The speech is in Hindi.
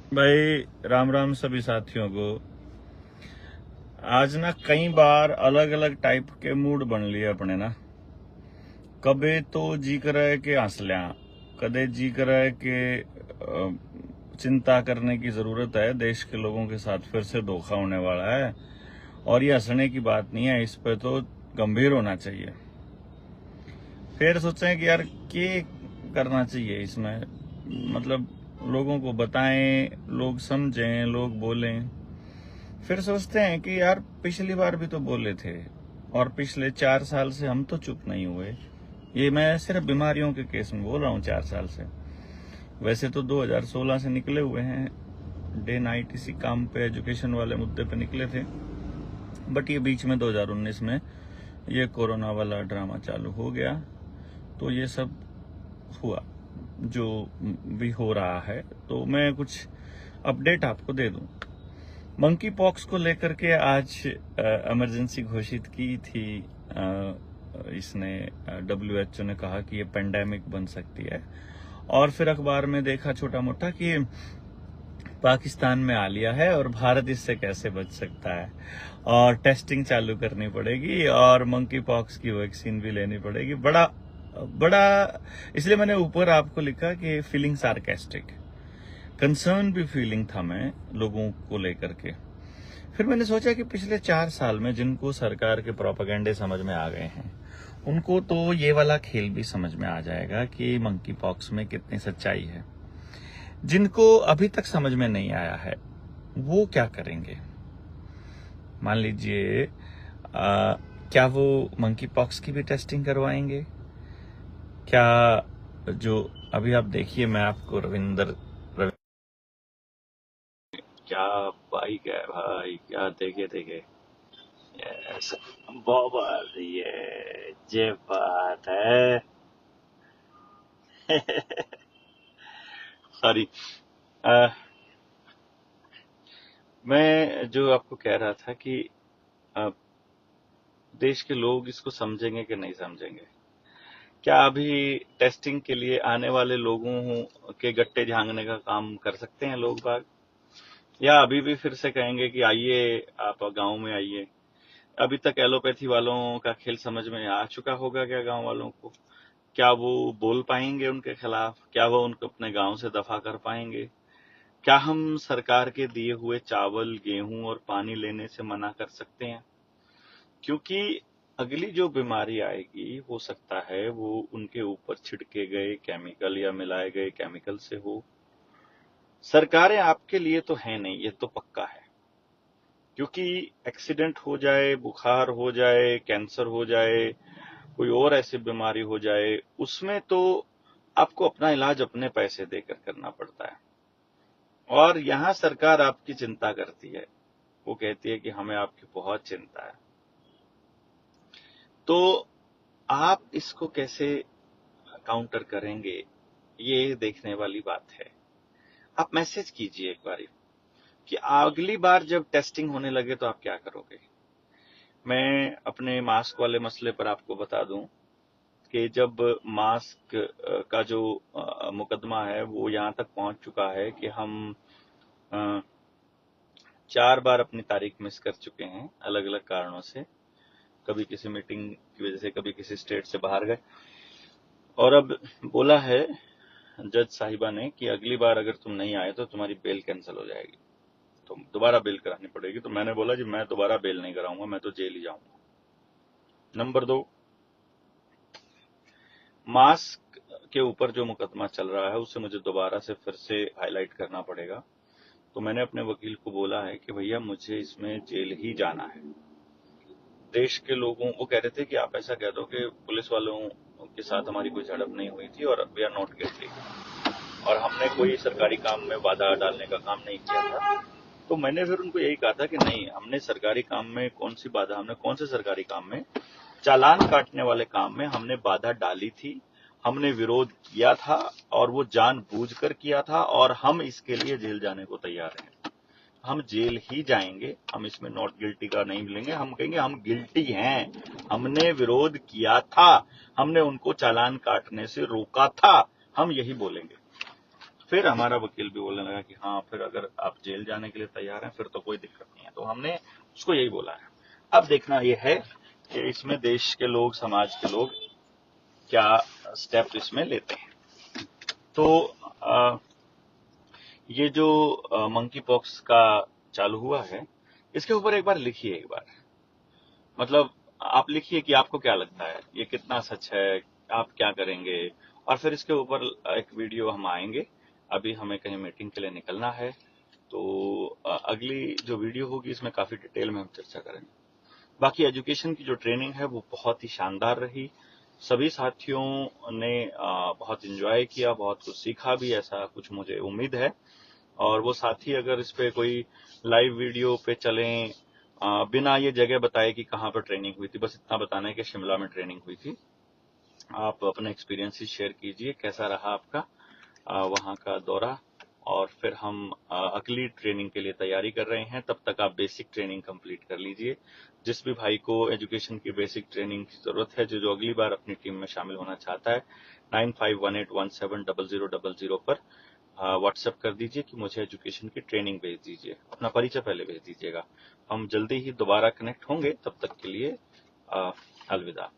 भाई राम राम सभी साथियों को। आज ना कई बार अलग अलग टाइप के मूड बन लिए अपने ना। कभी तो जी करे कि हंस लिया, कदे जी करे कि चिंता करने की जरूरत है, देश के लोगों के साथ फिर से धोखा होने वाला है और ये हंसने की बात नहीं है, इस पे तो गंभीर होना चाहिए। फिर सोचें कि यार क्या करना चाहिए इसमें, मतलब लोगों को बताएं, लोग समझें, लोग बोलें। फिर सोचते हैं कि यार पिछली बार भी तो बोले थे और पिछले 4 साल से हम तो चुप नहीं हुए। ये मैं सिर्फ बीमारियों के केस में बोल रहा हूँ, 4 साल से। वैसे तो 2016 से निकले हुए हैं, डे नाइट इसी काम पे, एजुकेशन वाले मुद्दे पे निकले थे। बट ये बीच में 2019 में ये कोरोना वाला ड्रामा चालू हो गया, तो ये सब हुआ जो भी हो रहा है। तो मैं कुछ अपडेट आपको दे दूं। मंकी पॉक्स को लेकर के आज इमरजेंसी घोषित की थी। इसने WHO ने कहा कि ये पेंडेमिक बन सकती है, और फिर अखबार में देखा छोटा मोटा कि पाकिस्तान में आ लिया है और भारत इससे कैसे बच सकता है, और टेस्टिंग चालू करनी पड़ेगी और मंकी पॉक्स की वैक्सीन भी लेनी पड़ेगी। बड़ा बड़ा इसलिए मैंने ऊपर आपको लिखा कि फीलिंग सार्केस्टिक, कंसर्न भी फीलिंग था मैं लोगों को लेकर के। फिर मैंने सोचा कि पिछले 4 साल में जिनको सरकार के प्रोपेगेंडे समझ में आ गए हैं, उनको तो ये वाला खेल भी समझ में आ जाएगा कि मंकी पॉक्स में कितनी सच्चाई है। जिनको अभी तक समझ में नहीं आया है वो क्या करेंगे। मान लीजिए क्या वो मंकी पॉक्स की भी टेस्टिंग करवाएंगे क्या? जो अभी आप देखिए, मैं आपको क्या बाइक है भाई, क्या देखे देखे। यस, बहुत ये बात है। सॉरी। मैं जो आपको कह रहा था कि अ, देश के लोग इसको समझेंगे कि नहीं समझेंगे। क्या अभी टेस्टिंग के लिए आने वाले लोगों के गट्टे झांकने का काम कर सकते हैं लोग बाग, या अभी भी फिर से कहेंगे कि आइए आप गांव में आइए? अभी तक एलोपैथी वालों का खेल समझ में आ चुका होगा क्या गांव वालों को? क्या वो बोल पाएंगे उनके खिलाफ? क्या वो उनको अपने गांव से दफा कर पाएंगे? क्या हम सरकार के दिए हुए चावल, गेहूं और पानी लेने से मना कर सकते हैं? क्योंकि अगली जो बीमारी आएगी, हो सकता है वो उनके ऊपर छिड़के गए केमिकल या मिलाए गए केमिकल से हो। सरकारें आपके लिए तो है नहीं, ये तो पक्का है। क्योंकि एक्सीडेंट हो जाए, बुखार हो जाए, कैंसर हो जाए, कोई और ऐसी बीमारी हो जाए, उसमें तो आपको अपना इलाज अपने पैसे देकर करना पड़ता है। और यहाँ सरकार आपकी चिंता करती है, वो कहती है कि हमें आपकी बहुत चिंता है। तो आप इसको कैसे काउंटर करेंगे, ये देखने वाली बात है। आप मैसेज कीजिए एक बार कि अगली बार जब टेस्टिंग होने लगे तो आप क्या करोगे। मैं अपने मास्क वाले मसले पर आपको बता दूं कि जब मास्क का जो मुकदमा है वो यहाँ तक पहुंच चुका है कि हम 4 बार अपनी तारीख मिस कर चुके हैं अलग अलग कारणों से। कभी किसी मीटिंग की वजह से, कभी किसी स्टेट से बाहर गए, और अब बोला है जज साहिबा ने कि अगली बार अगर तुम नहीं आए तो तुम्हारी बेल कैंसिल हो जाएगी, तुम दोबारा बेल करानी पड़ेगी। तो मैंने बोला जी मैं दोबारा बेल नहीं कराऊंगा, मैं तो जेल ही जाऊंगा। नंबर 2, मास्क के ऊपर जो मुकदमा चल रहा है उसे मुझे दोबारा से फिर से हाईलाइट करना पड़ेगा। तो मैंने अपने वकील को बोला है कि भैया मुझे इसमें जेल ही जाना है। देश के लोगों, वो कह रहे थे कि आप ऐसा कह दो कि पुलिस वालों के साथ हमारी कोई झड़प नहीं हुई थी और वी आर नॉट गिल्टी, और हमने कोई सरकारी काम में बाधा डालने का काम नहीं किया था। तो मैंने फिर उनको यही कहा था कि नहीं, हमने सरकारी काम में कौन सी बाधा, हमने कौन से सरकारी काम में, चालान काटने वाले काम में हमने बाधा डाली थी, हमने विरोध किया था और वो जानबूझकर किया था, और हम इसके लिए जेल जाने को तैयार हैं। हम जेल ही जाएंगे, हम इसमें नॉट गिल्टी का नहीं मिलेंगे। हम कहेंगे हम गिल्टी हैं, हमने विरोध किया था, हमने उनको चालान काटने से रोका था, हम यही बोलेंगे। फिर हमारा वकील भी बोलने लगा कि हाँ, फिर अगर आप जेल जाने के लिए तैयार हैं फिर तो कोई दिक्कत नहीं है। तो हमने उसको यही बोला है। अब देखना यह है कि इसमें देश के लोग, समाज के लोग क्या स्टेप इसमें लेते हैं। तो ये जो मंकी पॉक्स का चालू हुआ है, इसके ऊपर एक बार लिखिए, एक बार मतलब आप लिखिए कि आपको क्या लगता है, ये कितना सच है, आप क्या करेंगे। और फिर इसके ऊपर एक वीडियो हम आएंगे। अभी हमें कहीं मीटिंग के लिए निकलना है, तो अगली जो वीडियो होगी इसमें काफी डिटेल में हम चर्चा करेंगे। बाकी एजुकेशन की जो ट्रेनिंग है वो बहुत ही शानदार रही। सभी साथियों ने बहुत एंजॉय किया, बहुत कुछ सीखा भी, ऐसा कुछ मुझे उम्मीद है। और वो साथी अगर इस पे कोई लाइव वीडियो पे चलें, बिना ये जगह बताए कि कहाँ पर ट्रेनिंग हुई थी, बस इतना बताना है कि शिमला में ट्रेनिंग हुई थी, आप अपने एक्सपीरियंसेस शेयर कीजिए, कैसा रहा आपका वहाँ का दौरा। और फिर हम अगली ट्रेनिंग के लिए तैयारी कर रहे हैं। तब तक आप बेसिक ट्रेनिंग कंप्लीट कर लीजिए। जिस भी भाई को एजुकेशन की बेसिक ट्रेनिंग की जरूरत है, जो अगली बार अपनी टीम में शामिल होना चाहता है, 9518170000 पर व्हाट्सएप कर दीजिए कि मुझे एजुकेशन की ट्रेनिंग भेज दीजिए। अपना परिचय पहले भेज दीजिएगा। हम जल्दी ही दोबारा कनेक्ट होंगे, तब तक के लिए अलविदा।